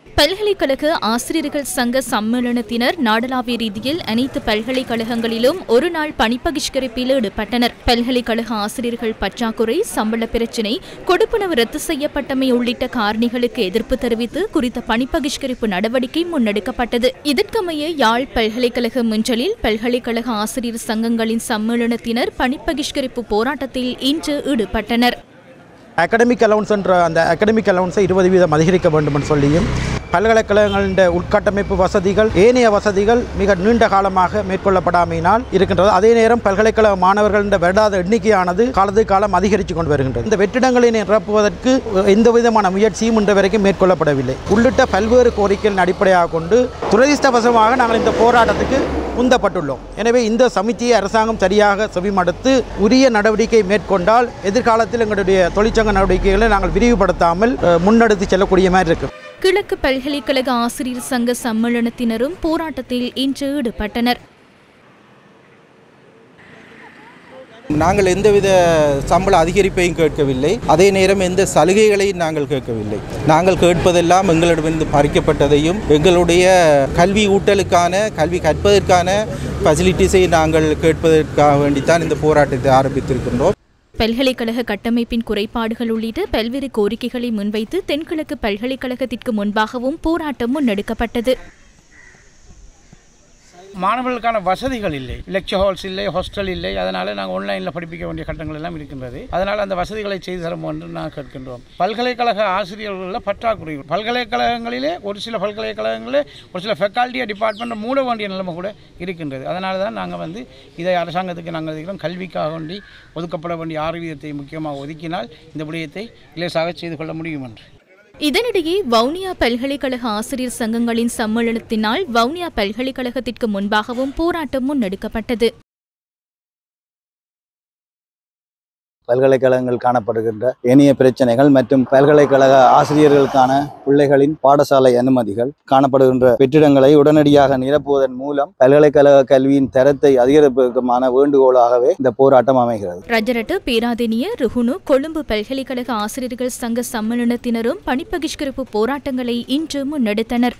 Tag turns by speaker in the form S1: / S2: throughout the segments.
S1: பல்கலைக்கழக ஆசிரியர்கள் சங்க சம்மேளனத்தினர் நாடளாவிய ரீதியில் அனைத்து பல்கலைக்கழகங்களிலும் ஒருநாள் பணிப்பகிஷ்கரிப்பில் ஈடுபட்டனர். பல்கலைக்கழக ஆசிரியர்கள் பற்றாக்குறை, சம்பள பிரச்சினை, கொடுப்பனவு ரத்து செய்யப்பட்டமை உள்ளிட்ட காரணிகளுக்கு எதிர்ப்பு தெரிவித்து குறித்த பணிப்பகிஷ்கரிப்பு நடவடிக்கை முன்னெடுக்கப்பட்டது. இதற்கமைய யாழ் பல்கலைக்கழக முன்றலில் பல்கலைக்கழக ஆசிரியர் சங்கங்களின் சம்மேளனத்தினர் பணிப்பகிஷ்கரிப்பு போராட்டத்தில் இன்று ஈடுபட்டனர்.
S2: அகடமிக் அலவுன்ஸ் என்ற அந்த அகடமிக் அலவுன்ஸை 20% அதிகரிக்க வேண்டும் என்று சொல்லியும் பல்கலைக்கழகங்களின் உட்கட்டமைப்பு வசதிகள் ஏனைய வசதிகள் மிக நீண்ட காலமாக மேற்கொள்ளப்படாமையினால் இருக்கின்றது. அதே நேரம் பல்கலைக்கழக மாணவர்களின் வருடாத எண்ணிக்கையானது காலத்துக்கு காலம் அதிகரித்துக் கொண்டு வருகின்றது. இந்த வெற்றிடங்களை நிரப்புவதற்கு எந்தவிதமான முயற்சியும் இன்று வரைக்கும் மேற்கொள்ளப்படவில்லை. உள்ளிட்ட பல்வேறு கோரிக்கைகளின் அடிப்படையாக கொண்டு துரதிர்ஷ்டவசமாக நாங்கள் இந்த போராட்டத்துக்கு உந்தப்பட்டுள்ளோம். எனவே இந்த சமிதியை அரசாங்கம் சரியாக செவிமடுத்து உரிய நடவடிக்கை மேற்கொண்டால் எதிர்காலத்தில் எங்களுடைய தொழிற்சங்க நடவடிக்கைகளை நாங்கள் விரிவுபடுத்தாமல் முன்னெடுத்து செல்லக்கூடிய மாதிரி இருக்கு.
S1: கிழக்கு பல்கலைக்கழக ஆசிரியர் சங்க சம்மேளனத்தினரும் போராட்டத்தில் இன்று ஈடுபட்டனர்.
S3: நாங்கள் எந்தவித சம்பள அதிகரிப்பையும் கேட்கவில்லை, அதே நேரம் எந்த சலுகைகளையும் நாங்கள் கேட்கவில்லை. நாங்கள் கேட்பதெல்லாம் எங்களிடமிருந்து பறிக்கப்பட்டதையும் எங்களுடைய கல்வி ஊட்டலுக்கான கல்வி கற்பதற்கான ஃபெசிலிட்டிஸை நாங்கள் கேட்பதற்காக வேண்டித்தான் இந்த போராட்டத்தை ஆரம்பித்திருக்கின்றோம்.
S1: பல்கலைக்கழக கட்டமைப்பின் குறைபாடுகள் உள்ளிட்ட பல்வேறு கோரிக்கைகளை முன்வைத்து தென்கிழக்கு பல்கலைக்கழகத்திற்கு முன்பாகவும் போராட்டம் முன்னெடுக்கப்பட்டது.
S4: மாணவர்களுக்கான வசதிகள் இல்லை, லெக்சர் ஹால்ஸ் இல்லை, ஹாஸ்டல் இல்லை. அதனால் நாங்கள் ஆன்லைனில் படிப்பிக்க வேண்டிய கட்டங்கள் எல்லாம் இருக்கின்றது. அதனால் அந்த வசதிகளை செய்து தரும் என்று நாங்கள் கேட்கின்றோம். பல்கலைக்கழக ஆசிரியர்களில் பற்றாக்குறை, பல்கலைக்கழகங்களிலே ஒரு சில பல்கலைக்கழகங்களிலே ஒரு சில ஃபேக்கல்ட்டி டிபார்ட்மெண்ட் மூட வேண்டிய நிலைமை கூட இருக்கின்றது. அதனால தான் நாங்கள் இதை அரசாங்கத்துக்கு நாங்கள் இருக்கிறோம். கல்விக்காக வேண்டி ஒதுக்கப்பட வேண்டிய 6% முக்கியமாக ஒதுக்கினால் இந்த விடயத்தை இலேசாக செய்து கொள்ள முடியும் என்று.
S1: இதனிடையே வவுனியா பல்கலைக்கழக ஆசிரியர் சங்கங்களின் சம்மேளனத்தினால் வவுனியா பல்கலைக்கழகத்திற்கு முன்பாகவும் போராட்டம் முன்னெடுக்கப்பட்டது.
S5: பல்கலைக்கழகங்கள் காணப்படுகின்ற ஏனைய பிரச்சனைகள் மற்றும் பல்கலைக்கழக ஆசிரியர்களுக்கான பிள்ளைகளின் பாடசாலை அனுமதிகள் காணப்படுகின்ற வெற்றிடங்களை உடனடியாக நிரப்புவதன் மூலம் பல்கலைக்கழக கல்வியின் தரத்தை அதிகரிப்பதற்கான வேண்டுகோளாகவே இந்த போராட்டம் அமைகிறது.
S1: ரஜரட்டு, பேராதெனிய, ருகுணு, கொழும்பு பல்கலைக்கழக ஆசிரியர்கள் சங்க சம்மேளனத்தினரும் பணிப்பகிஷ்கரிப்பு போராட்டங்களை இன்று முன்னெடுத்தனர்.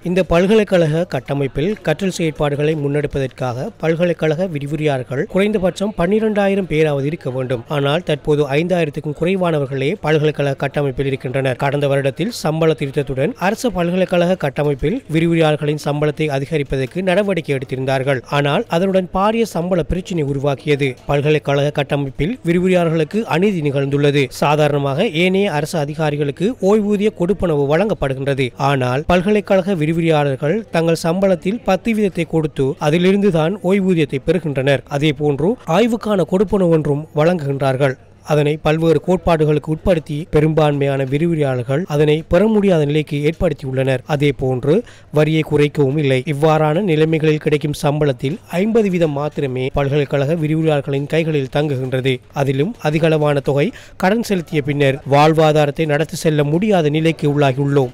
S6: இந்த பல்கலைக்கழக கட்டமைப்பில் கற்றல் செயற்பாடுகளை முன்னெடுப்பதற்காக பல்கலைக்கழக விரிவுரையாளர்கள் குறைந்தபட்சம் 12,000 பேராவது இருக்க வேண்டும். ஆனால் தற்போது 5,000க்கும் குறைவானவர்களே பல்கலைக்கழக கட்டமைப்பில் இருக்கின்றனர். கடந்த வருடத்தில் சம்பள திருத்தத்துடன் அரசு பல்கலைக்கழக கட்டமைப்பில் விரிவுரையாளர்களின் சம்பளத்தை அதிகரிப்பதற்கு நடவடிக்கை எடுத்திருந்தார்கள். ஆனால் அதனுடன் பாரிய சம்பள பிரச்சினை உருவாக்கியது. பல்கலைக்கழக கட்டமைப்பில் விரிவுரையாளர்களுக்கு அநீதி நிகழ்ந்துள்ளது. சாதாரணமாக ஏனைய அரசு அதிகாரிகளுக்கு ஓய்வூதிய கொடுப்பனவு வழங்கப்படுகின்றது. ஆனால் பல்கலைக்கழக விரிவுரையாளர்கள் தங்கள் சம்பளத்தில் 10% கொடுத்து அதிலிருந்துதான் ஓய்வூதியத்தை பெறுகின்றனர். அதே போன்று ஆய்வுக்கான கொடுப்பனவு ஒன்றும் வழங்குகின்றார்கள். அதனை பல்வேறு கோட்பாடுகளுக்கு உட்படுத்தி பெரும்பான்மையான விரிவுரையாளர்கள் அதனை பெற முடியாத நிலைக்கு ஏற்படுத்தியுள்ளனர். அதே போன்று வரியை குறைக்கவும் இல்லை. இவ்வாறான நிலைமைகளில் கிடைக்கும் சம்பளத்தில் 50% மாத்திரமே பல்கலைக்கழக விரிவுரையாளர்களின் கைகளில் தங்குகின்றது. அதிலும் அதிகளவான தொகை கடன் செலுத்திய பின்னர் வாழ்வாதாரத்தை நடத்தி செல்ல முடியாத நிலைக்கு உள்ளாகியுள்ளோம்.